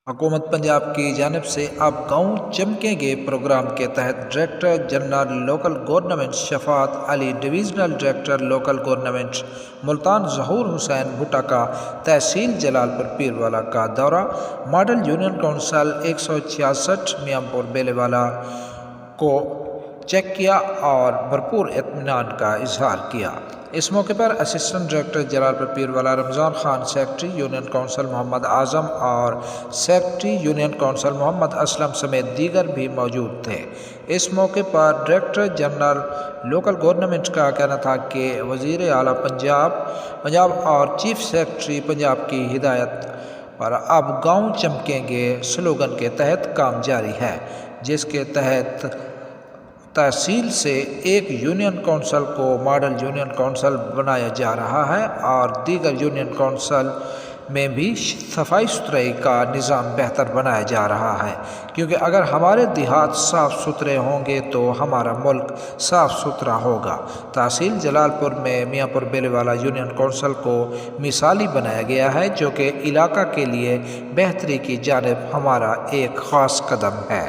حکومت پنجاب کی جانب سے اب گاؤں چمکیں گے پروگرام کے تحت director general local government Shafaat Ali, divisional director local government Multan Zahoor Hussain بھٹا کا تحصیل جلال پور پیروالا کا دورہ، ماڈل یونین کونسل 166 میاں پور بیلے والا کو چیک کیا اور بھرپور اطمینان کا اظہار کیا۔ اس موقع پر اسسٹنٹ ڈائریکٹر جلال پور پیروالا رمضان Khan, secretary union council Muhammad Azam اور سیکرٹری یونین کونسل محمد اسلم سمیت دیگر بھی موجود تھے۔ اس موقع پر ڈائریکٹر جنرل لوکل گورنمنٹ کا کہنا تھا کہ وزیر اعلیٰ پنجاب اور چیف سیکرٹری پنجاب کی ہدایت پر اب گاؤں چمکیں گے سلوگن کے تحت کام جاری ہے، جس کے تحت تحصیل سے ایک یونین کونسل کو ماڈل یونین کونسل بنایا جا رہا ہے اور دیگر یونین کونسل میں بھی صفائی ستھرائی کا نظام بہتر بنایا جا رہا ہے، کیونکہ اگر ہمارے دیہات صاف ستھرے ہوں گے تو ہمارا ملک صاف ستھرا ہوگا۔ تحصیل جلال پور میں میاں پور بیلے والا یونین کونسل کو مثالی بنایا گیا ہے، جو کہ علاقہ کے لیے بہتری کی جانب ہمارا ایک خاص قدم ہے۔